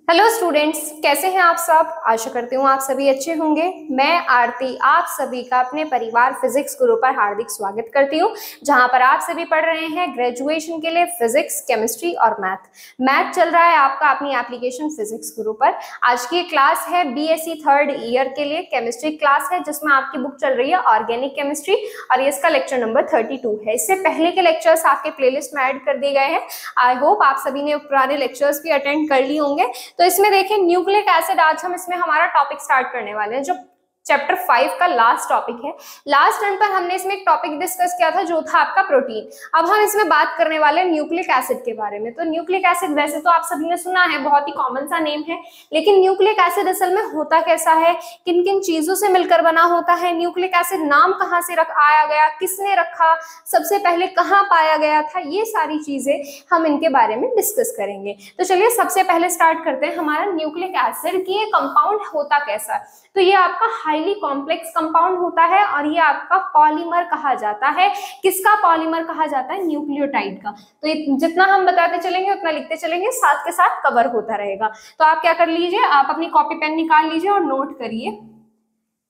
Hello students, कैसे हैं आप सब। आशा करती हूँ आप सभी अच्छे होंगे। मैं आरती आप सभी का अपने परिवार फिजिक्स गुरु पर हार्दिक स्वागत करती हूँ, जहां पर आप सभी पढ़ रहे हैं ग्रेजुएशन के लिए फिजिक्स, केमिस्ट्री और मैथ चल रहा है आपका अपनी एप्लीकेशन फिजिक्स गुरु पर। आज की क्लास है बीएससी थर्ड ईयर के लिए केमिस्ट्री क्लास है, जिसमें आपकी बुक चल रही है ऑर्गेनिक केमिस्ट्री और ये इसका लेक्चर नंबर 32 है। इससे पहले के लेक्चर्स आपके प्लेलिस्ट में ऐड कर दिए गए हैं। आई होप आप सभी ने पुराने लेक्चर्स भी अटेंड कर लिए होंगे। तो इसमें देखें न्यूक्लिक एसिड, आज हम इसमें हमारा टॉपिक स्टार्ट करने वाले हैं, जो चैप्टर 5 का लास्ट टॉपिक है। लास्ट टर्न पर हमने इसमें एक टॉपिक डिस्कस किया था जो था आपका प्रोटीन। अब हम इसमें बात करने वाले हैं न्यूक्लिक एसिड के बारे में। तो न्यूक्लिक एसिड वैसे तो आप सभी ने सुना है, बहुत ही कॉमन सा नेम है, लेकिन न्यूक्लिक एसिड असल में होता कैसा है, किन किन चीजों से मिलकर बना होता है, न्यूक्लिक एसिड नाम कहाँ से आया गया, किसने रखा, सबसे पहले कहाँ पाया गया था, ये सारी चीजें हम इनके बारे में डिस्कस करेंगे। तो चलिए सबसे पहले स्टार्ट करते हैं हमारा न्यूक्लिक एसिड की ये कंपाउंड होता कैसा है। तो ये आपका हाईली कॉम्प्लेक्स कंपाउंड होता है और ये आपका पॉलीमर कहा जाता है। किसका पॉलीमर कहा जाता है? न्यूक्लियोटाइड का। तो जितना हम बताते चलेंगे उतना लिखते चलेंगे, साथ के साथ कवर होता रहेगा। तो आप क्या कर लीजिए, आप अपनी कॉपी पेन निकाल लीजिए और नोट करिए।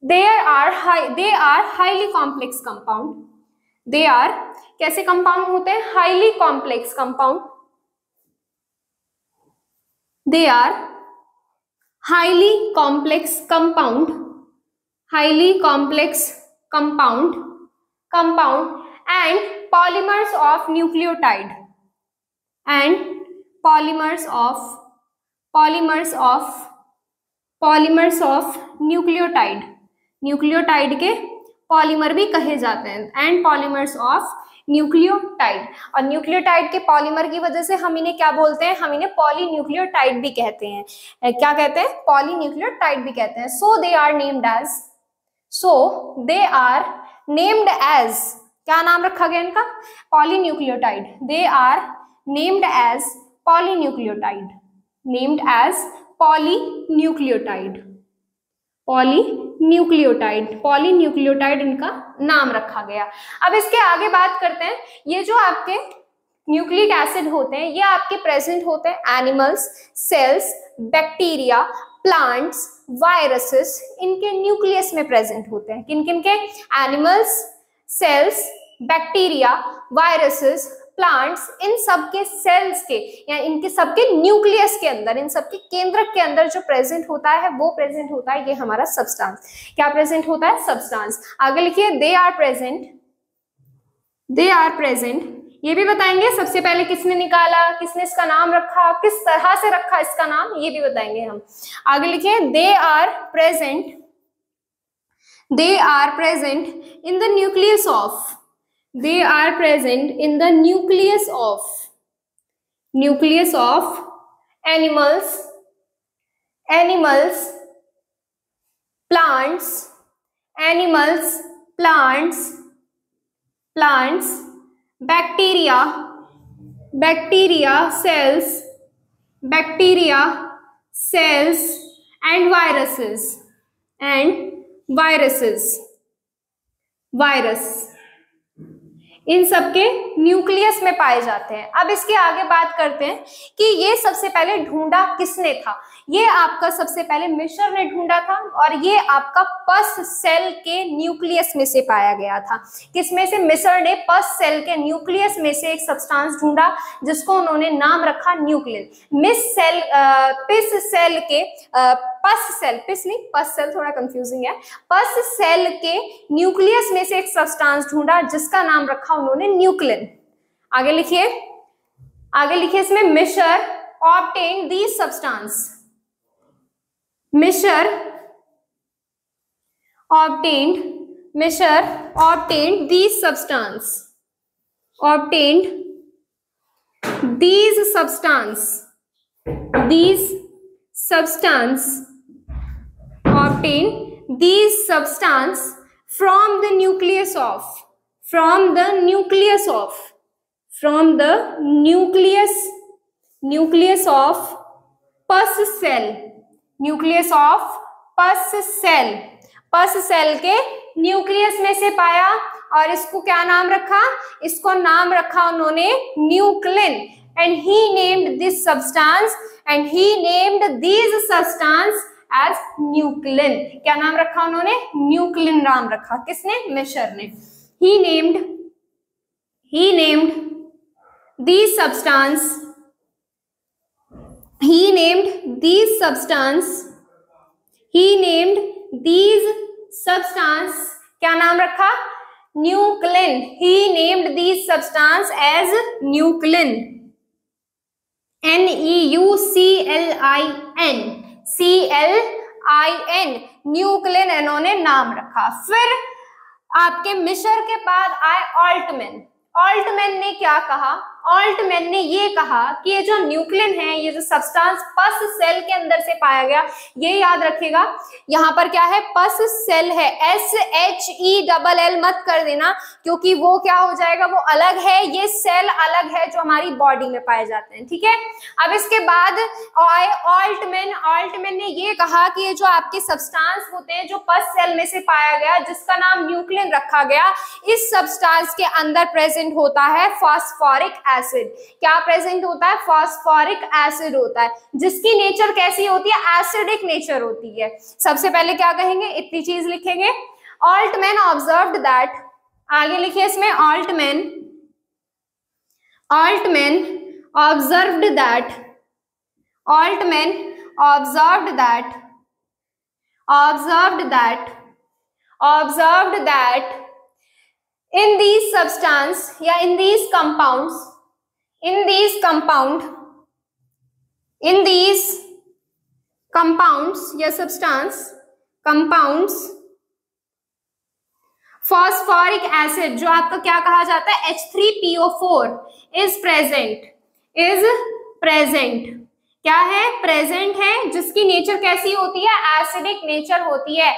They are highly complex compound. They are कैसे कंपाउंड होते हैं? Highly complex compound. They are highly complex compound and polymers of nucleotide nucleotide के पॉलीमर भी कहे जाते हैं। एंड पॉलीमर्स ऑफ न्यूक्लियोटाइड, और न्यूक्लियोटाइड के पॉलीमर की वजह से हम इन्हें क्या बोलते हैं? हम इन्हें पॉलीन्यूक्लियोटाइड भी कहते हैं। क्या कहते हैं? पॉलीन्यूक्लियोटाइड भी कहते हैं। So they are named as, क्या नाम रखा गया इनका? Polynucleotide. They are named as polynucleotide. Polynucleotide इनका नाम रखा गया। अब इसके आगे बात करते हैं। ये जो आपके न्यूक्लिक एसिड होते हैं ये आपके प्रेजेंट होते हैं animals, cells, bacteria, plants, viruses, इनके न्यूक्लियस में प्रेजेंट होते हैं। किन किन के? Animals, cells, bacteria, viruses, plants, इन सबके सेल्स के या इनके सबके न्यूक्लियस के अंदर, इन सबके केंद्रक के अंदर जो प्रेजेंट होता है वो प्रेजेंट होता है ये हमारा सब्सटेंस। क्या प्रेजेंट होता है? सब्सटेंस। आगे लिखिए, दे आर प्रेजेंट। ये भी बताएंगे सबसे पहले किसने निकाला, किसने इसका नाम रखा, किस तरह से रखा इसका नाम, ये भी बताएंगे हम। आगे लिखिए, they are present in the nucleus of animals, plants, bacteria, cells and virus इन सबके न्यूक्लियस में पाए जाते हैं। अब इसके आगे बात करते हैं कि ये सबसे पहले ढूंढा किसने था। ये आपका सबसे पहले मिशर ने ढूंढा था और ये आपका पस सेल के न्यूक्लियस में से पाया गया था। किसमें से? मिशर ने पस सेल के न्यूक्लियस में से एक सब्सटेंस ढूंढा जिसको उन्होंने नाम रखा न्यूक्लियस। पस सेल थोड़ा कंफ्यूजिंग है। पस सेल के न्यूक्लियस में से एक सब्सटेंस ढूंढा जिसका नाम रखा उन्होंने न्यूक्लिन। आगे लिखिए इसमें Miescher obtained these substance. Miescher obtained these substance obtained these substance from the nucleus of pus cell के न्यूक्लियस में से पाया और इसको क्या नाम रखा? इसको नाम रखा उन्होंने nuclein. and he named this substance as nuclein. क्या नाम रखा उन्होंने? न्यूक्लिन नाम रखा। किसने? मिशर ने। he named these substance क्या नाम रखा? Nuclein. he named these substance as nuclein, NEUCLIN, nuclein इन्होंने नाम रखा। फिर आपके मिशर के बाद आए ऑल्टमैन। ऑल्टमैन ने क्या कहा? ऑल्टमैन ने ये कहा कि ये जो न्यूक्लिन है, ये जो सब्सटेंस पस सेल के अंदर से पाया गया, ये याद रखिएगा, यहाँ पर क्या है? पस सेल है। SHELL मत कर देना, क्योंकि वो क्या हो जाएगा? वो अलग है, ये सेल अलग है जो हमारी बॉडी में पाए जाते हैं। ठीक है। अब इसके बाद ऑल्टमैन ने ये कहा कि ये जो आपके सब्सटेंस होते हैं जो पस सेल में से पाया गया, जिसका नाम न्यूक्लिन रखा गया, इस सब्सटेंस के अंदर प्रेजेंट होता है फास्फोरिक एसिड। क्या प्रेजेंट होता है? फास्फोरिक एसिड होता है, जिसकी नेचर कैसी होती है? एसिडिक नेचर होती है। सबसे पहले क्या कहेंगे? इतनी चीज लिखेंगे। ऑल्टमैन ऑब्जर्व्ड दैट, आगे लिखिए इसमें, Altman observed that in these substance या in these compounds या compounds फॉस्फोरिक एसिड, जो आपका क्या कहा जाता है? H3PO4 is present। क्या है? प्रेजेंट है, जिसकी नेचर कैसी होती है? एसिडिक नेचर होती है।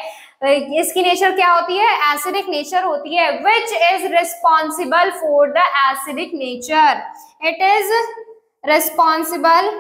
इसकी नेचर क्या होती है? एसिडिक नेचर होती है। Which is responsible for the acidic nature? It is responsible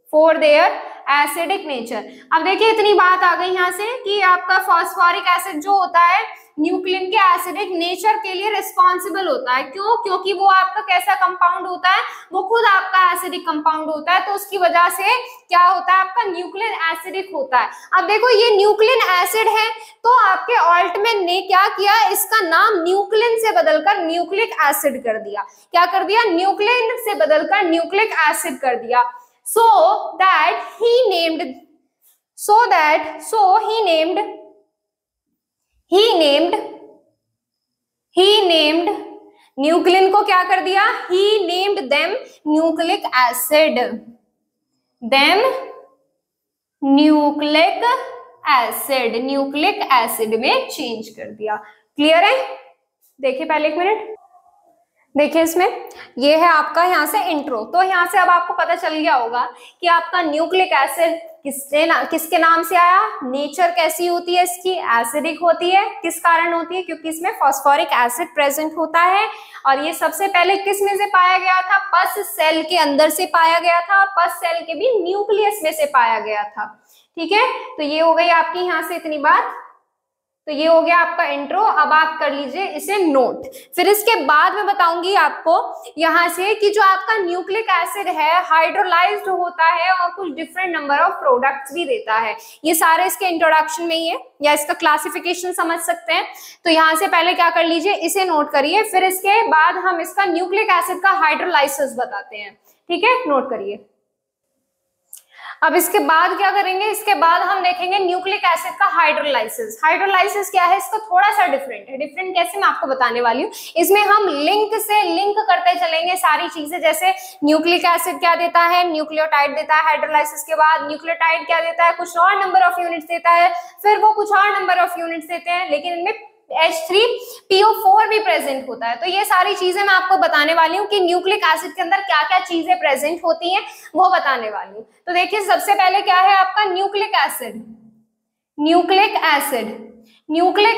for their acidic nature. अब देखिए, इतनी बात आ गई यहाँ से कि आपका फॉस्फोरिक एसिड जो होता है न्यूक्लिन के एसिडिक नेचर के लिए रिस्पॉन्सिबल होता है। क्यों? क्योंकि वो आपका कैसा कंपाउंड होता है? वो खुद आपका एसिडिक कंपाउंड होता है, तो उसकी वजह से क्या होता है? आपका न्यूक्लिन एसिडिक होता है। अब देखो, ये न्यूक्लिन एसिड है, तो आपके ऑल्टमैन ने क्या किया? इसका नाम न्यूक्लिन से बदलकर न्यूक्लिक एसिड कर दिया। क्या कर दिया? न्यूक्लिन से बदलकर न्यूक्लिक एसिड कर दिया। So he named न्यूक्लिन को क्या कर दिया? He named them nucleic acid में चेंज कर दिया। क्लियर है? देखिए पहले एक मिनट, देखिए इसमें ये है आपका यहाँ से इंट्रो। तो यहाँ से अब आपको पता चल गया होगा कि आपका न्यूक्लिक एसिड किसके नाम से आया, नेचर कैसी होती है इसकी, एसिडिक होती है। किस कारण होती है? क्योंकि इसमें फास्फोरिक एसिड प्रेजेंट होता है। और ये सबसे पहले किस में से पाया गया था? पस सेल के अंदर से पाया गया था। पस सेल के भी न्यूक्लियस में से पाया गया था। ठीक है, तो ये हो गई आपकी यहाँ से इतनी बात। तो ये हो गया आपका इंट्रो। अब आप कर लीजिए इसे नोट। फिर इसके बाद मैं बताऊंगी आपको यहाँ से कि जो आपका न्यूक्लिक एसिड है हाइड्रोलाइज्ड होता है और कुछ डिफरेंट नंबर ऑफ प्रोडक्ट्स भी देता है। ये सारे इसके इंट्रोडक्शन में ही है, या इसका क्लासिफिकेशन समझ सकते हैं। तो यहाँ से पहले क्या कर लीजिए, इसे नोट करिए। फिर इसके बाद हम इसका न्यूक्लिक एसिड का हाइड्रोलाइसिस बताते हैं। ठीक है, नोट करिए। अब इसके बाद क्या करेंगे? इसके बाद हम देखेंगे न्यूक्लिक एसिड का हाइड्रोलाइसिस। हाइड्रोलाइसिस क्या है? इसका थोड़ा सा डिफरेंट है। डिफरेंट कैसे, मैं आपको बताने वाली हूँ। इसमें हम लिंक करते चलेंगे सारी चीजें। जैसे न्यूक्लिक एसिड क्या देता है? न्यूक्लियोटाइड देता है। हाइड्रोलाइसिस के बाद न्यूक्लियोटाइड क्या देता है? कुछ और नंबर ऑफ यूनिट्स देता है। फिर वो कुछ और नंबर ऑफ यूनिट्स देते हैं, लेकिन इनमें H3PO4 भी प्रेजेंट होता है। तो ये सारी चीजें मैं आपको बताने वाली हूँ कि न्यूक्लिक एसिड के अंदर क्या क्या चीजें प्रेजेंट होती हैं, वो बताने वाली हूँ। तो देखिए, सबसे पहले क्या है आपका न्यूक्लिक एसिड। न्यूक्लिक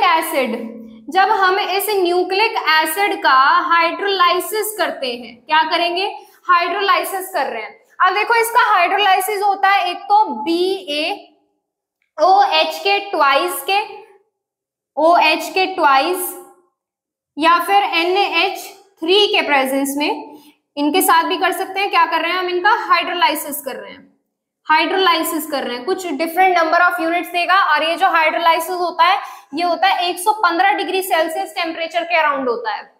एसिड जब हम इस न्यूक्लिक एसिड का हाइड्रोलाइसिस करते हैं, क्या करेंगे? हाइड्रोलाइसिस कर रहे हैं। अब देखो इसका हाइड्रोलाइसिस होता है एक तो BaOH के ट्वाइस या फिर NH3 के प्रेजेंस में, इनके साथ भी कर सकते हैं। क्या कर रहे हैं हम, इनका हाइड्रोलाइसिस कर रहे हैं, कुछ डिफरेंट नंबर ऑफ यूनिट्स देगा। और ये जो हाइड्रोलाइसिस होता है ये होता है 115 डिग्री सेल्सियस टेम्परेचर के अराउंड होता है।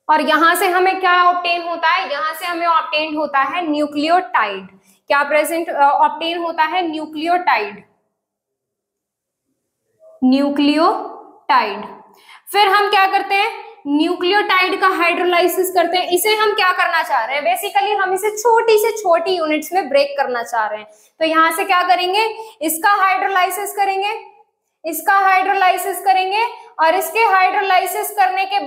और यहां से हमें क्या ऑब्टेन होता है, यहां से हमें ऑब्टेन होता है न्यूक्लियोटाइड। क्या प्रेजेंट ऑब्टेन होता है, न्यूक्लियोटाइड। फिर हम क्या करते हैं, न्यूक्लियोटाइड का हाइड्रोलाइसिस करते हैं। इसे हम क्या करना चाह रहे हैं, बेसिकली हम इसे छोटी से छोटी यूनिट्स में ब्रेक करना चाह रहे हैं। तो यहां से क्या करेंगे, इसका हाइड्रोलाइसिस करेंगे, और इसके हाइड्रोलाइसिस करने के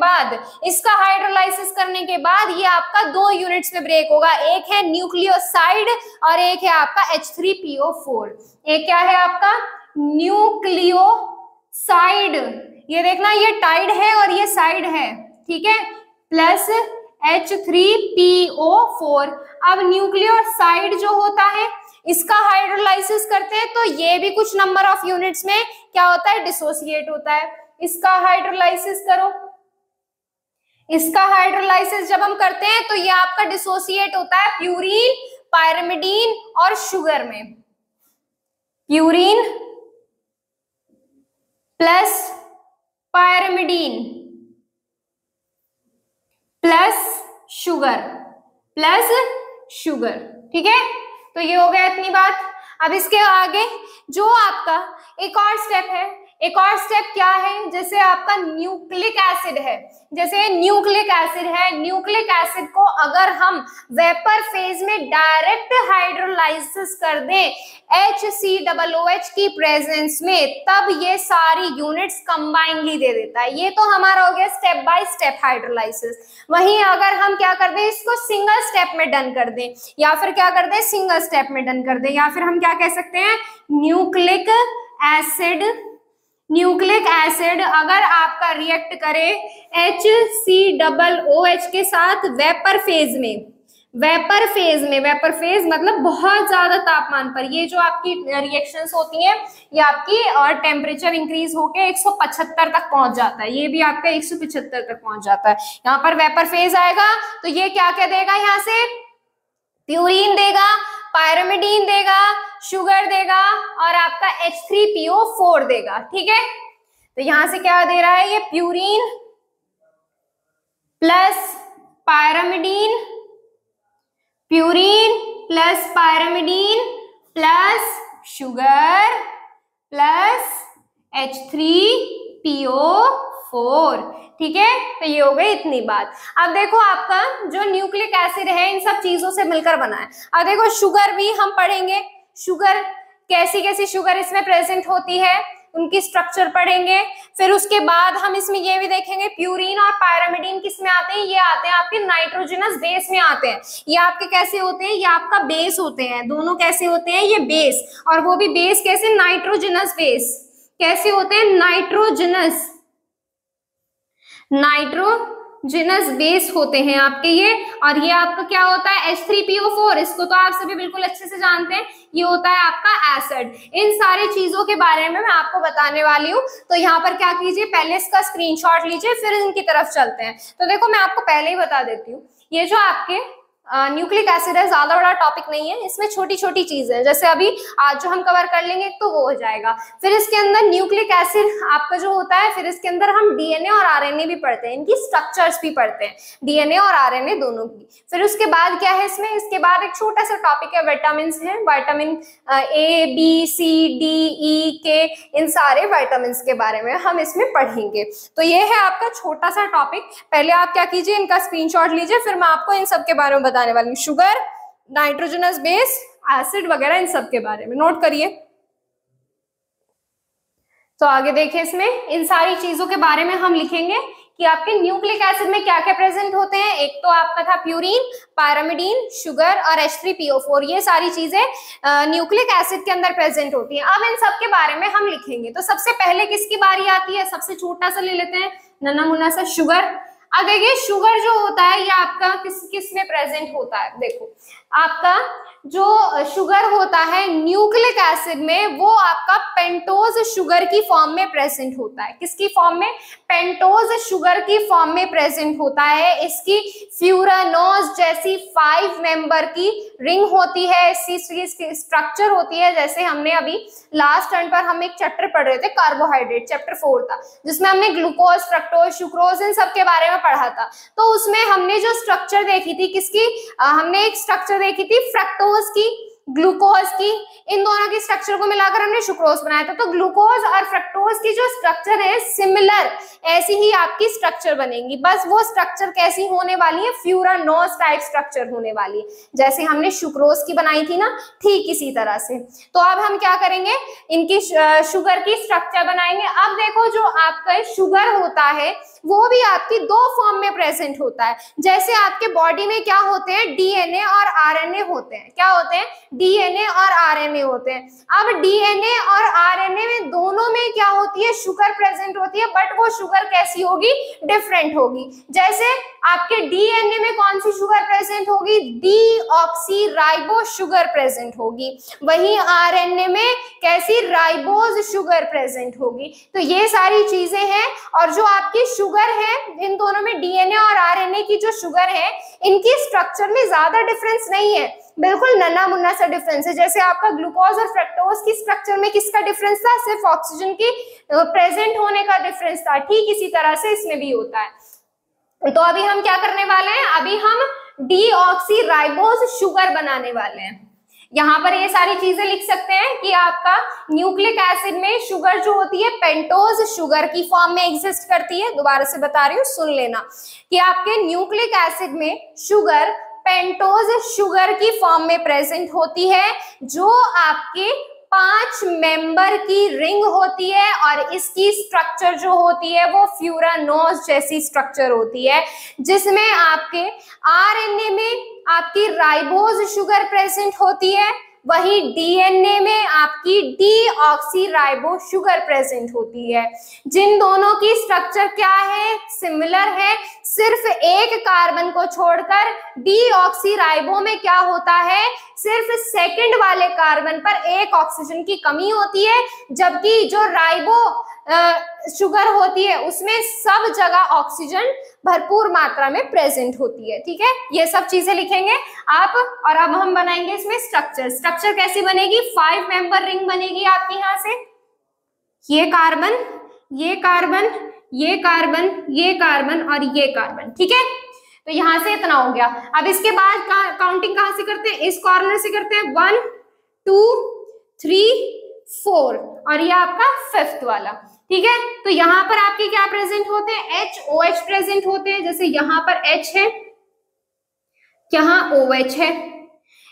बाद ये आपका 2 यूनिट्स में ब्रेक होगा। एक है न्यूक्लियोसाइड और एक है आपका H3PO4। एक क्या है आपका न्यूक्लियोसाइड, ये देखना ये टाइड है और ये साइड है, ठीक है, प्लस H3PO4। अब न्यूक्लियोसाइड जो होता है इसका हाइड्रोलाइसिस करते हैं तो ये भी कुछ नंबर ऑफ यूनिट्स में क्या होता है, डिसोसिएट होता है। इसका हाइड्रोलाइसिस करो, इसका हाइड्रोलाइसिस जब हम करते हैं तो ये आपका डिसोसिएट होता है प्यूरीन, पायरिमिडीन और शुगर में। Purine plus pyrimidine plus sugar, ठीक है। तो ये हो गया इतनी बात। अब इसके आगे जो आपका एक और स्टेप क्या है, जैसे आपका न्यूक्लिक एसिड है, न्यूक्लिक एसिड को अगर हम वेपर फेज में डायरेक्ट हाइड्रोलाइसिस कर दें HCOOH की प्रेजेंस में, तब ये सारी यूनिट्स कंबाइनली दे देता है। ये तो हमारा हो गया स्टेप बाय स्टेप हाइड्रोलाइसिस। वहीं अगर हम क्या कर दें, इसको सिंगल स्टेप में डन कर दें, या फिर क्या कर दें, सिंगल स्टेप में डन कर दें, या फिर हम क्या कह सकते हैं, न्यूक्लिक एसिड अगर आपका रिएक्ट करे HCOOH के साथ वेपर फेज मतलब बहुत ज्यादा तापमान पर, ये जो आपकी रिएक्शंस होती हैं ये आपकी और टेम्परेचर इंक्रीज होके 175 तक पहुंच जाता है, ये भी आपका 175 तक पहुंच जाता है। यहाँ पर वेपर फेज आएगा तो ये क्या देगा, यहाँ से प्यूरीन देगा, पायरिमिडीन देगा, शुगर देगा और आपका H3PO4 देगा, ठीक है। तो यहां से क्या दे रहा है, ये purine plus pyrimidine plus sugar plus H3PO4, ठीक है। तो ये हो गई इतनी बात। अब देखो आपका जो न्यूक्लिक एसिड है इन सब चीजों से मिलकर बना है। अब देखो शुगर भी हम पढ़ेंगे, शुगर कैसी शुगर इसमें प्रेजेंट होती है, उनकी स्ट्रक्चर पढ़ेंगे। फिर उसके बाद हम इसमें ये भी देखेंगे प्यूरीन और पायरिमिडीन किस में आते हैं, ये आते हैं आपके नाइट्रोजनस बेस में आते हैं। ये आपके कैसे होते हैं, ये आपका बेस होते हैं, दोनों कैसे होते हैं, ये बेस, और वो भी बेस कैसे, नाइट्रोजनस बेस कैसे होते हैं, नाइट्रोजनस बेस होते हैं आपके ये। और ये आपका क्या होता है, H3PO4, इसको तो आप सभी बिल्कुल अच्छे से जानते हैं, ये होता है आपका एसिड। इन सारी चीजों के बारे में मैं आपको बताने वाली हूँ। तो यहाँ पर क्या कीजिए, पहले इसका स्क्रीनशॉट लीजिए, फिर इनकी तरफ चलते हैं। तो देखो मैं आपको पहले ही बता देती हूँ, ये जो आपके न्यूक्लिक एसिड है ज्यादा बड़ा टॉपिक नहीं है, इसमें छोटी छोटी चीजें हैं, जैसे अभी आज जो हम कवर कर लेंगे तो वो हो जाएगा। फिर इसके अंदर न्यूक्लिक एसिड आपका जो होता है, फिर इसके अंदर हम डीएनए और आरएनए भी पढ़ते हैं, इनकी स्ट्रक्चर्स भी पढ़ते हैं, डीएनए और आरएनए दोनों की। फिर उसके बाद क्या है इसमें, इसके बाद एक छोटा सा टॉपिक है विटामिन है, vitamin A B C D E K, इन सारे विटामिन के बारे में हम इसमें पढ़ेंगे। तो ये है आपका छोटा सा टॉपिक। पहले आप क्या कीजिए, इनका स्क्रीनशॉट लीजिए, फिर मैं आपको इन सब के बारे में बताने वाली हूँ, शुगर, नाइट्रोजनस बेस, एसिड वगैरह, इन सब के बारे में नोट करिए। तो आगे देखिए, इसमें इन सारी चीजों के बारे में हम लिखेंगे कि आपके न्यूक्लिक एसिड में क्या क्या प्रेजेंट होते हैं। एक तो आपका था प्यूरीन, पायरिमिडीन, शुगर और H3PO4, ये सारी चीजें न्यूक्लिक एसिड के अंदर प्रेजेंट होती हैं। अब इन सब के बारे में हम लिखेंगे। तो सबसे पहले किसकी बारी आती है, सबसे छोटा सा ले लेते हैं, नन्हा मुन्ना सा, शुगर। अब देखिए शुगर जो होता है ये आपका किस में प्रेजेंट होता है, देखो आपका जो शुगर होता है न्यूक्लिक एसिड में, वो आपका पेंटोज शुगर की फॉर्म में प्रेजेंट होता है। किसकी फॉर्म में? पेंटोज शुगर की फॉर्म में प्रेजेंट होता है। इसकी फ्यूरानोज जैसी 5 मेंबर की रिंग होती है, इसकी स्ट्रक्चर होती है। जैसे हमने अभी लास्ट टर्न पर हम एक चैप्टर पढ़ रहे थे, कार्बोहाइड्रेट, चैप्टर 4 था, जिसमें हमने ग्लूकोज, फ्रक्टोज, सुक्रोज इन सब के बारे में पढ़ा था। तो उसमें हमने जो स्ट्रक्चर देखी थी, किसकी? हमने एक स्ट्रक्चर देखी थी फ्रक्टोज की, ग्लूकोज की, इन दोनों की स्ट्रक्चर को मिलाकर हमने सुक्रोज बनाया था। तो ग्लूकोज और फ्रक्टोज की जो स्ट्रक्चर है सिमिलर, ऐसी ही आपकी स्ट्रक्चर बनेगी। बस वो स्ट्रक्चर कैसी होने वाली है? फ्यूरानोज टाइप स्ट्रक्चर होने वाली है, जैसे हमने सुक्रोज की बनाई थी ना, ठीक इसी तरह से। तो अब हम क्या करेंगे? इनकी शुगर की स्ट्रक्चर बनाएंगे। अब देखो, जो आपका शुगर होता है वो भी आपकी 2 फॉर्म में प्रेजेंट होता है। जैसे आपके बॉडी में क्या होते हैं? डीएनए और आरएनए होते हैं। क्या होते हैं? डीएनए और आरएनए होते हैं। अब डीएनए और आरएनए में दोनों में क्या होती है? शुगर प्रेजेंट होती है, बट वो शुगर कैसी होगी? डिफरेंट होगी। जैसे आपके डीएनए में कौन सी शुगर प्रेजेंट होगी? डीऑक्सीराइबो शुगर प्रेजेंट होगी। वहीं आरएनए में कैसी? राइबोज शुगर प्रेजेंट होगी। तो ये सारी चीजें हैं। और जो आपकी शुगर है, इन दोनों में डीएनए और आरएनए की जो शुगर है, इनकी स्ट्रक्चर में ज्यादा डिफरेंस नहीं है, बिल्कुल नन्हा मुन्ना सा डिफरेंस है। जैसे आपका ग्लूकोज और फ्रक्टोज की स्ट्रक्चर में किसका डिफरेंस था? सिर्फ ऑक्सीजन की प्रेजेंट होने का डिफरेंस था। ठीक इसी तरह से इसमें भी होता है। तो अभी हम क्या करने वाले हैं? अभी हम डीऑक्सीराइबोज शुगर बनाने वाले हैं। यहाँ पर ये सारी चीजें लिख सकते हैं कि आपका न्यूक्लिक एसिड में शुगर जो होती है पेंटोज शुगर की फॉर्म में एग्जिस्ट करती है। दोबारा से बता रही हूँ, सुन लेना, कि आपके न्यूक्लिक एसिड में शुगर पेंटोज शुगर की फॉर्म में प्रेजेंट होती है, जो आपके 5 मेंबर की रिंग होती है। और इसकी स्ट्रक्चर जो होती है वो फ्यूरानोज जैसी स्ट्रक्चर होती है, जिसमें आपके आरएनए में आपकी राइबोज शुगर प्रेजेंट होती है, वही डीएनए में आपकी डीऑक्सीराइबो शुगर प्रेजेंट होती है। जिन दोनों की स्ट्रक्चर क्या है? सिमिलर है। सिर्फ एक कार्बन को छोड़कर डीऑक्सीराइबो में क्या होता है? सिर्फ सेकंड वाले कार्बन पर एक ऑक्सीजन की कमी होती है, जबकि जो राइबो शुगर होती है उसमें सब जगह ऑक्सीजन भरपूर मात्रा में प्रेजेंट होती है। ठीक है, ये सब चीजें लिखेंगे आप। और अब हम बनाएंगे इसमें स्ट्रक्चर। स्ट्रक्चर कैसी बनेगी? 5 मेंबर रिंग बनेगी आपकी। यहाँ से ये कार्बन, ये कार्बन, ये कार्बन, ये कार्बन और ये कार्बन। ठीक है, तो यहां से इतना हो गया। अब इसके बाद काउंटिंग कहां से करते हैं? इस कॉर्नर से करते हैं। 1 2 3 4 और ये आपका 5th वाला। ठीक है, तो यहाँ पर आपके क्या प्रेजेंट होते हैं? HOH प्रेजेंट होते हैं। जैसे यहाँ पर H है, यहाँ OH है।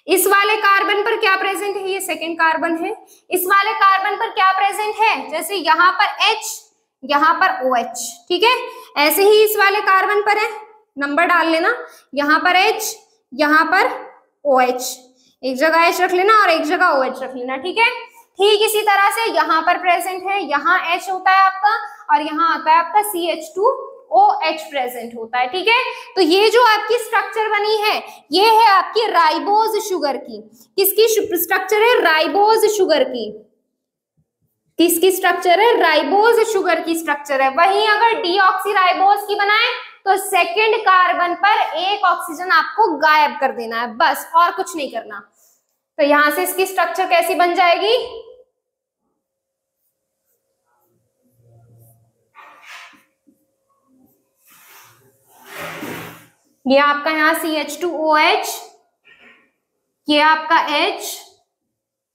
इस वाले कार्बन पर क्या प्रेजेंट है? ये सेकेंड कार्बन है। इस वाले कार्बन पर क्या प्रेजेंट है? जैसे यहाँ पर H, यहाँ पर OH। ठीक है, ऐसे ही इस वाले कार्बन पर है, नंबर डाल लेना। यहाँ पर H, यहाँ पर OH, एक जगह H रख लेना और एक जगह OH रख लेना। ठीक है, ठीक इसी तरह से यहाँ पर प्रेजेंट है, यहाँ H होता है आपका और यहाँ आता है आपका CH2OH प्रेजेंट होता है। ठीक है, तो ये जो आपकी स्ट्रक्चर बनी है, ये है आपकी राइबोज शुगर की। किसकी स्ट्रक्चर है? राइबोज शुगर की। किसकी स्ट्रक्चर है? राइबोज शुगर की स्ट्रक्चर है। वहीं अगर डीऑक्सीराइबोज की बनाए तो सेकेंड कार्बन पर एक ऑक्सीजन आपको गायब कर देना है, बस, और कुछ नहीं करना। तो यहां से इसकी स्ट्रक्चर कैसी बन जाएगी? ये आपका यहाँ CH2OH, ये आपका H,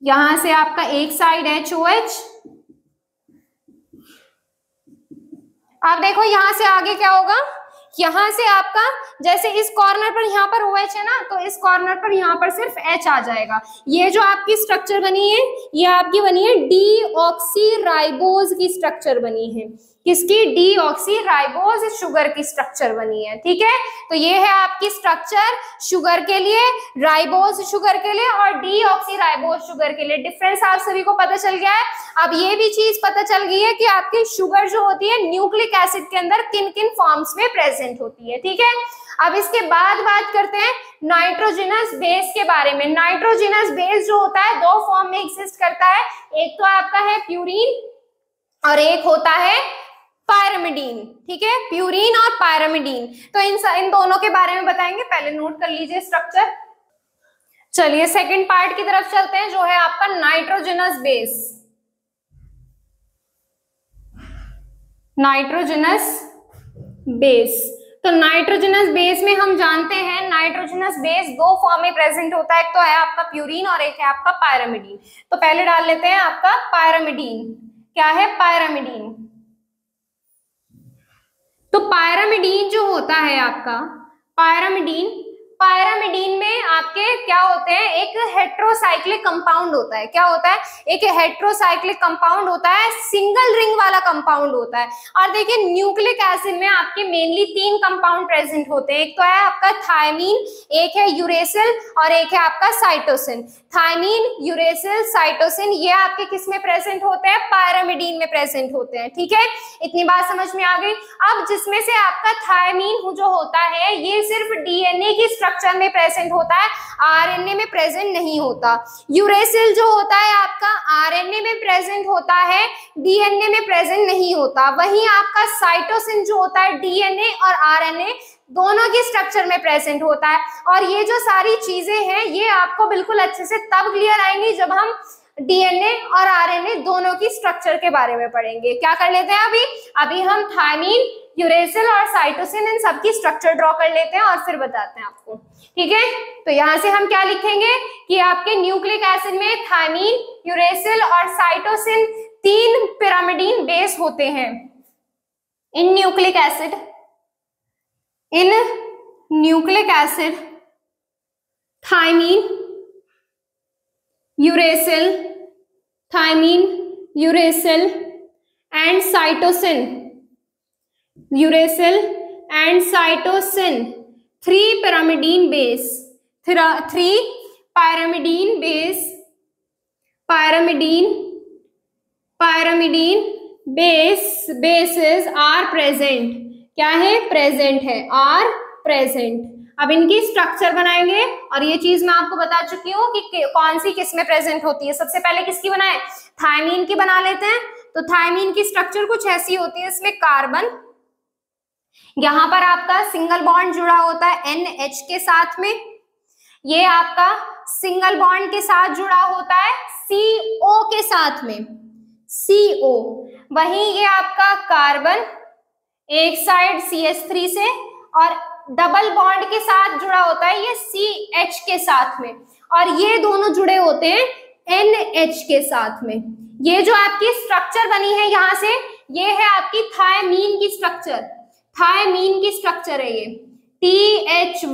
यहां से आपका एक साइड HOH। अब देखो यहां से आगे क्या होगा? यहां से आपका जैसे इस कॉर्नर पर यहाँ पर OH है ना, तो इस कॉर्नर पर यहाँ पर सिर्फ H आ जाएगा। ये जो आपकी स्ट्रक्चर बनी है, ये आपकी बनी है डीऑक्सीराइबोज की स्ट्रक्चर बनी है। किसकी? डीऑक्सीराइबोज शुगर की स्ट्रक्चर बनी है। ठीक है, तो ये है आपकी स्ट्रक्चर शुगर के लिए, राइबोज शुगर के लिए और डीऑक्सीराइबोज शुगर के लिए। डिफरेंस आप सभी को पता चल गया है। अब ये भी चीज पता चल गई है कि आपकी शुगर जो होती है न्यूक्लिक एसिड के अंदर किन किन फॉर्म्स में प्रेजेंट होती है। ठीक है, अब इसके बाद बात करते हैं नाइट्रोजनस बेस के बारे में। नाइट्रोजनस बेस जो होता है दो फॉर्म में एग्जिस्ट करता है, एक तो आपका है प्यूरीन और एक होता है पायरामिडीन। ठीक है, प्यूरीन और पायरामिडीन। तो इन दोनों के बारे में बताएंगे, पहले नोट कर लीजिए स्ट्रक्चर। चलिए सेकंड पार्ट की तरफ चलते हैं, जो है आपका नाइट्रोजनस बेस। नाइट्रोजनस बेस, तो नाइट्रोजनस बेस में हम जानते हैं नाइट्रोजनस बेस दो फॉर्म में प्रेजेंट होता है, एक तो है आपका प्यूरीन और एक है आपका पायरामिडीन। तो पहले डाल लेते हैं आपका पायरामिडीन। क्या है पायरामिडीन? तो पायरामिडीन जो होता है आपका पायरामिडीन में आपके क्या होते हैं, एक हेट्रोसाइक्लिक कंपाउंड होता है। क्या होता है? एक हेट्रोसाइक्लिक कंपाउंड होता है, सिंगल रिंग वाला कंपाउंड होता है। और देखिए न्यूक्लिक एसिड में आपके मेनली तीन कंपाउंड प्रेजेंट होते हैं, एक तो है आपका थायमीन, एक है यूरेसिल और एक है आपका साइटोसिन। थायमीन, यूरेसिल, साइटोसिन ये आपके किस में प्रेजेंट होते हैं? पायरामिडीन में प्रेजेंट होते हैं। ठीक है, इतनी बात समझ में आ गई। अब जिसमें से आपका थायमीन जो होता है ये सिर्फ डीएनए की स्ट्रक्चर में प्रेजेंट होता है, आरएनए में प्रेजेंट नहीं होता। यूरेसिल जो होता है आपका आरएनए में प्रेजेंट होता है, डीएनए में प्रेजेंट नहीं होता। वहीं आपका साइटोसिन जो होता है डीएनए और आरएनए दोनों की स्ट्रक्चर में प्रेजेंट होता है। और ये जो सारी चीजें हैं ये आपको बिल्कुल अच्छे से तब क्लियर आएंगी जब हम डीएनए और आरएनए दोनों की स्ट्रक्चर के बारे में पढ़ेंगे। क्या कर लेते हैं अभी हम थायमीन, यूरेसिल और साइटोसिन इन सबकी स्ट्रक्चर ड्रॉ कर लेते हैं और फिर बताते हैं आपको। ठीक है, तो यहां से हम क्या लिखेंगे कि आपके न्यूक्लिक एसिड में थायमीन, यूरेसिल और साइटोसिन तीन पिरामिडीन बेस होते हैं। In nucleic acid thymine, uracil and cytosine three pyrimidine bases are present. क्या है? प्रेजेंट है, आर प्रेजेंट। अब इनकी स्ट्रक्चर बनाएंगे और ये चीज मैं आपको बता चुकी हूँ कि कौन सी किस में प्रेजेंट होती है। सबसे पहले किसकी बनाए? थायमीन की बना लेते हैं। तो थायमीन की स्ट्रक्चर कुछ ऐसी होती है, इसमें कार्बन, यहां पर आपका सिंगल बॉन्ड जुड़ा होता है NH के साथ में, ये आपका सिंगल बॉन्ड के साथ जुड़ा होता है CO के साथ में, CO। वहीं ये आपका कार्बन एक साइड CH3 से और डबल बॉन्ड के साथ जुड़ा होता है ये CH के साथ में, और ये दोनों जुड़े होते हैं NH के साथ में। ये जो आपकी स्ट्रक्चर बनी है यहां से, ये है आपकी थायमीन की स्ट्रक्चर। थायमीन की स्ट्रक्चर है ये THYMINE,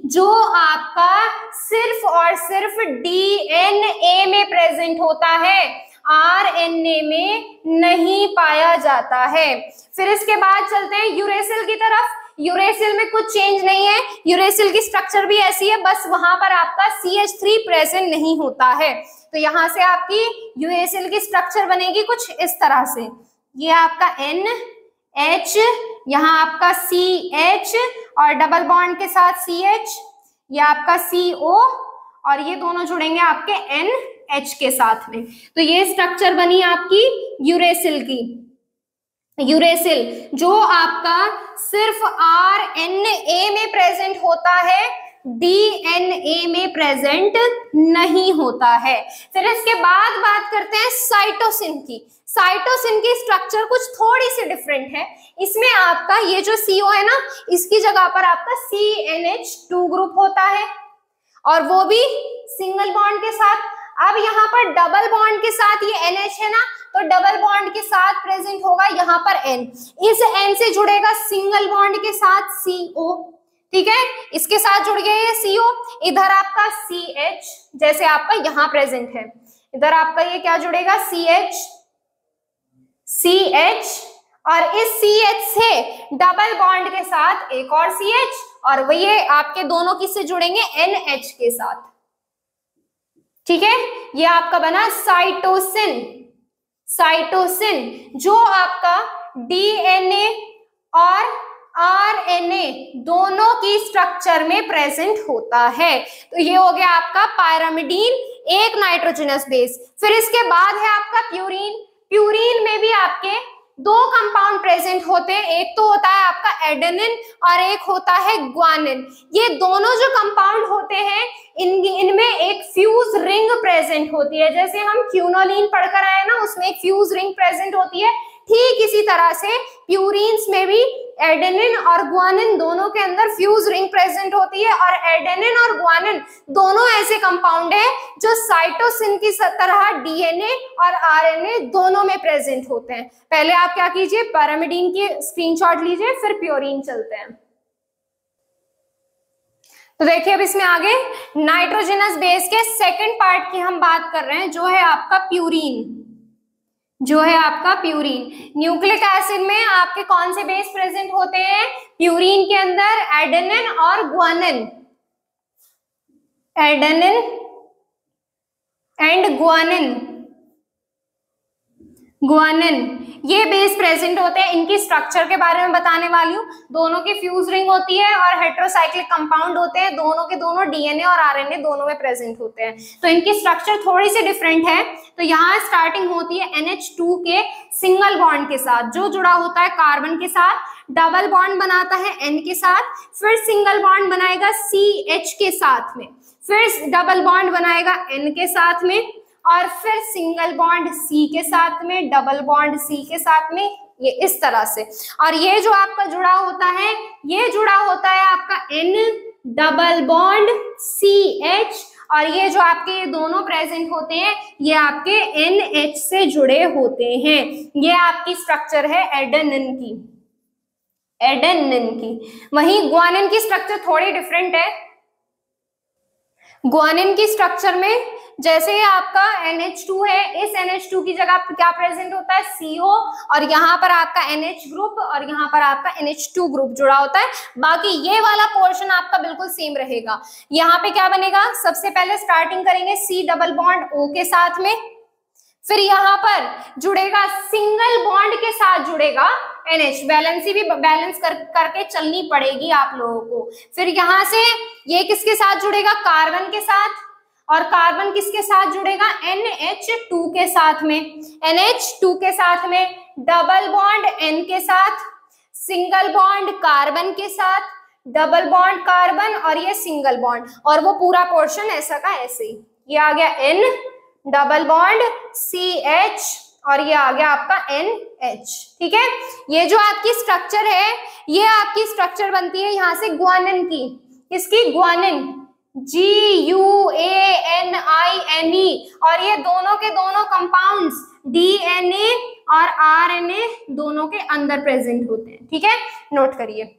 जो आपका सिर्फ और सिर्फ DNA में प्रेजेंट होता है, RNA में नहीं पाया जाता है। फिर इसके बाद चलते हैं यूरेसिल की तरफ। यूरेसिल में कुछ चेंज नहीं है, यूरेसिल की स्ट्रक्चर भी ऐसी है, बस वहां पर आपका CH3 प्रेजेंट नहीं होता है। तो यहां से आपकी यूरेसिल की स्ट्रक्चर बनेगी कुछ इस तरह से, ये आपका NH, यहाँ आपका CH और डबल बॉन्ड के साथ CH, ये आपका CO और ये दोनों जुड़ेंगे आपके NH के साथ में। तो ये स्ट्रक्चर बनी आपकी यूरेसिल की। यूरेसिल जो आपका सिर्फ RNA में प्रेजेंट होता है, DNA में प्रेजेंट नहीं होता है। फिर इसके बाद बात करते हैं साइटोसिन की। साइटोसिन की स्ट्रक्चर कुछ थोड़ी सी डिफरेंट है। इसमें आपका ये जो CO है ना, इसकी जगह पर आपका CnH2 ग्रुप होता है और वो भी सिंगल बॉन्ड के साथ। अब यहाँ पर डबल बॉन्ड के साथ ये NH है ना, तो डबल बॉन्ड के साथ प्रेजेंट होगा यहाँ पर N। इस N से जुड़ेगा सिंगल बॉन्ड के साथ CO, ठीक है, इसके साथ जुड़ गया ये CO। इधर आपका CH जैसे आपका यहाँ प्रेजेंट है, इधर आपका ये क्या जुड़ेगा CH और इस CH से डबल बॉन्ड के साथ एक और CH और वो ये आपके दोनों किससे जुड़ेंगे NH के साथ, ठीक है। ये आपका बना साइटोसिन। साइटोसिन जो आपका DNA और आरएनए दोनों की स्ट्रक्चर में प्रेजेंट होता है। तो ये हो गया आपका पायरामिडीन, एक नाइट्रोजनस बेस। फिर इसके बाद है आपका प्यूरीन। प्यूरीन में भी आपके दो कंपाउंड प्रेजेंट होते हैं, एक तो होता है आपका एडेनिन और एक होता है ग्वानिन। ये दोनों जो कंपाउंड होते हैं इनमें एक फ्यूज रिंग प्रेजेंट होती है। जैसे हम क्यूनोलिन पढ़कर आए ना, उसमें एक फ्यूज रिंग प्रेजेंट होती है, ठीक इसी तरह से प्यूरिन्स में भी एडेनिन और ग्वानिन दोनों के अंदर फ्यूज रिंग प्रेजेंट होती है। और एडेनिन और ग्वानिन दोनों ऐसे कंपाउंड हैं जो साइटोसिन की तरह डीएनए और आरएनए दोनों में प्रेजेंट होते हैं। पहले आप क्या कीजिए, पैरामिडीन की स्क्रीनशॉट लीजिए, फिर प्यूरिन चलते हैं। तो देखिए अब इसमें आगे नाइट्रोजनस बेस के सेकंड पार्ट की हम बात कर रहे हैं, जो है आपका प्यूरिन। जो है आपका प्यूरिन। न्यूक्लिक एसिड में आपके कौन से बेस प्रेजेंट होते हैं? प्यूरिन के अंदर एडेनिन और guanine, adenine and guanine, guanine ये बेस प्रेजेंट होते हैं। इनकी स्ट्रक्चर के बारे में बताने वाली हूँ। दोनों की फ्यूज रिंग होती है और हेटेरोसाइक्लिक कंपाउंड होते हैं, दोनों के दोनों डीएनए और आरएनए दोनों में प्रेजेंट होते हैं। तो इनकी स्ट्रक्चर थोड़ी सी डिफरेंट है। तो यहाँ स्टार्टिंग होती है NH2 के सिंगल बॉन्ड के साथ, जो जुड़ा होता है कार्बन के साथ, डबल बॉन्ड बनाता है N के साथ, फिर सिंगल बॉन्ड बनाएगा CH के साथ में, फिर डबल बॉन्ड बनाएगा N के साथ में, और फिर सिंगल बॉन्ड C के साथ में, डबल बॉन्ड C के साथ में, ये इस तरह से। और ये जो आपका जुड़ा होता है, ये जुड़ा होता है आपका N डबल बॉन्ड CH, और ये जो आपके दोनों प्रेजेंट होते हैं ये आपके NH से जुड़े होते हैं। ये आपकी स्ट्रक्चर है एडेनिन की, एडेनिन की। वहीं ग्वानिन की स्ट्रक्चर थोड़ी डिफरेंट है। ग्वानिन की स्ट्रक्चर में जैसे आपका NH2 है, इस NH2 की जगह क्या प्रेजेंट होता है? CO, और यहाँ पर आपका NH ग्रुप और यहाँ पर आपका NH2 ग्रुप जुड़ा होता है। बाकी ये वाला पोर्शन आपका बिल्कुल सेम रहेगा। यहाँ पे क्या बनेगा? सबसे पहले स्टार्टिंग करेंगे C डबल बॉन्ड O के साथ में, फिर यहाँ पर जुड़ेगा सिंगल बॉन्ड के साथ जुड़ेगा NH, बैलेंसी भी बैलेंस करके चलनी पड़ेगी आप लोगों को। फिर यहाँ से ये किसके साथ जुड़ेगा? कार्बन के साथ, और कार्बन किसके साथ जुड़ेगा? NH2 के साथ में, NH2 के साथ में डबल बॉन्ड N के साथ, सिंगल बॉन्ड कार्बन के साथ, डबल बॉन्ड कार्बन, और ये सिंगल बॉन्ड, और वो पूरा पोर्शन ऐसा का ऐसे ही। ये आ गया N डबल बॉन्ड CH, और ये आ गया आपका NH। ठीक है, ये जो आपकी स्ट्रक्चर है, ये आपकी स्ट्रक्चर बनती है यहाँ से ग्वानिन की। इसकी ग्वानिन GUANINE, और ये दोनों के दोनों कंपाउंड्स DNA और RNA दोनों के अंदर प्रेजेंट होते हैं। ठीक है, नोट करिए।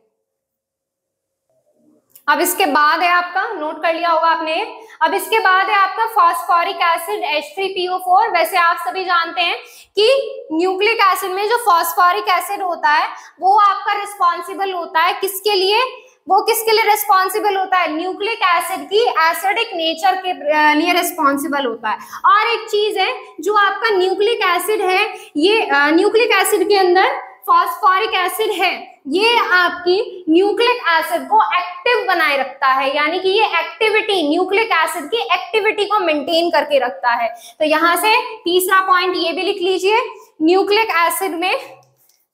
अब इसके बाद है आपका, नोट कर लिया होगा आपने, अब इसके बाद है आपका फॉस्फोरिक एसिड H3PO4। वैसे आप सभी जानते हैं कि न्यूक्लिक एसिड में जो फॉस्फोरिक एसिड होता है वो आपका रिस्पॉन्सिबल होता है किसके लिए? वो किसके लिए रिस्पॉन्सिबल होता है? न्यूक्लिक एसिड की एसिडिक नेचर के लिए रिस्पॉन्सिबल होता है। और एक चीज है, जो आपका न्यूक्लिक एसिड है, ये न्यूक्लिक एसिड के अंदर फॉस्फोरिक एसिड है, ये आपकी न्यूक्लिक एसिड को एक्टिव बनाए रखता है, यानी कि ये एक्टिविटी, न्यूक्लिक एसिड की एक्टिविटी को मेंटेन करके रखता है। तो यहां से तीसरा पॉइंट ये भी लिख लीजिए, न्यूक्लिक एसिड में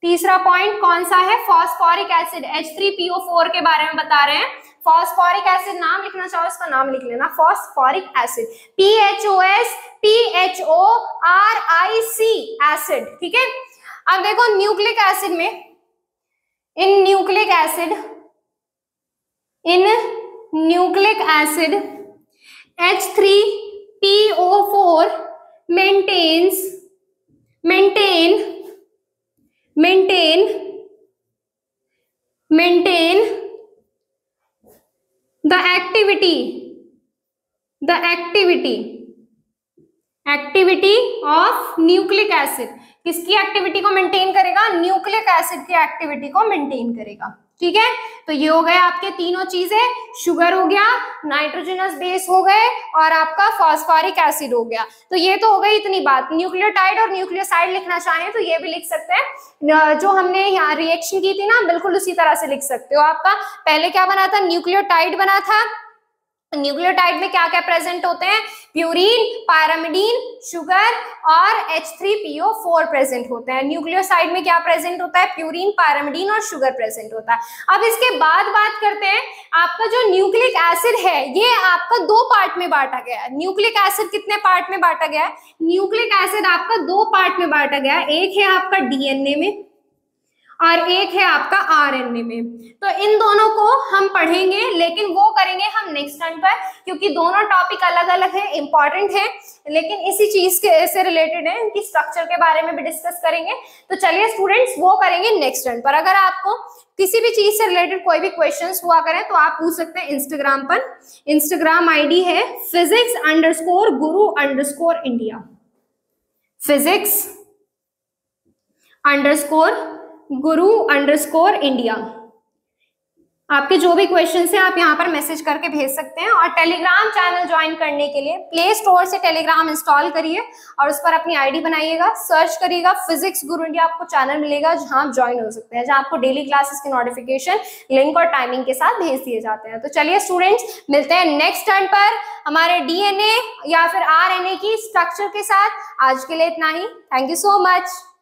तीसरा पॉइंट कौन सा है? फॉस्फोरिक एसिड H3PO4 के बारे में बता रहे हैं। फॉस्फोरिक एसिड नाम लिखना चाहो इसका नाम लिख लेना, फॉस्फोरिक एसिड, PHOSPHORIC एसिड। ठीक है, अब देखो न्यूक्लिक एसिड में, इन nucleic acid H3PO4 maintain the activity of nucleic acid. किसकी एक्टिविटी को मेंटेन करेगा? न्यूक्लिक एसिड की एक्टिविटी को मेंटेन करेगा। ठीक है, तो ये हो गए आपके तीनों चीजें, शुगर हो गया, नाइट्रोजनस बेस हो गए और आपका फॉस्फोरिक एसिड हो गया। तो ये तो हो गई इतनी बात। न्यूक्लियोटाइड और न्यूक्लियोसाइड लिखना चाहें तो ये भी लिख सकते हैं, जो हमने यहाँ रिएक्शन की थी ना, बिल्कुल उसी तरह से लिख सकते हो। आपका पहले क्या बना था, न्यूक्लियोटाइड बना था। न्यूक्लियोटाइड में क्या क्या प्रेजेंट होते हैं, प्यूरीन, पायरामिडीन, शुगर और H3PO4 प्रेजेंट होते हैं। न्यूक्लियोसाइड में क्या प्रेजेंट होता है, प्यूरीन, पायरामिडीन और शुगर प्रेजेंट होता है। अब इसके बाद बात करते हैं, आपका जो न्यूक्लिक एसिड है ये आपका दो पार्ट में बांटा गया है। न्यूक्लिक एसिड कितने पार्ट में बांटा गया है, न्यूक्लिक एसिड आपका दो पार्ट में बांटा गया है, एक है आपका डीएनए में और एक है आपका आरएनए में। तो इन दोनों को हम पढ़ेंगे, लेकिन वो करेंगे हम नेक्स्ट टर्न पर, क्योंकि दोनों टॉपिक अलग अलग है, इंपॉर्टेंट है, लेकिन इसी चीज के से रिलेटेड है, इनकी स्ट्रक्चर के बारे में भी डिस्कस करेंगे। तो चलिए स्टूडेंट्स, वो करेंगे नेक्स्ट टर्न पर। अगर आपको किसी भी चीज से रिलेटेड कोई भी क्वेश्चंस हुआ करें तो आप पूछ सकते हैं इंस्टाग्राम पर। इंस्टाग्राम आईडी है physics_guru_India, physics_guru_India। आपके जो भी क्वेश्चन है आप यहाँ पर मैसेज करके भेज सकते हैं। और टेलीग्राम चैनल ज्वाइन करने के लिए प्ले स्टोर से टेलीग्राम इंस्टॉल करिए और उस पर अपनी आईडी बनाइएगा, सर्च करिएगा फिजिक्स गुरु इंडिया, आपको चैनल मिलेगा जहां आप ज्वाइन हो सकते हैं, जहां आपको डेली क्लासेस की नोटिफिकेशन, लिंक और टाइमिंग के साथ भेज दिए जाते हैं। तो चलिए स्टूडेंट्स, मिलते हैं नेक्स्ट टर्न पर हमारे डीएनए या फिर आरएनए की स्ट्रक्चर के साथ। आज के लिए इतना ही। Thank you so much.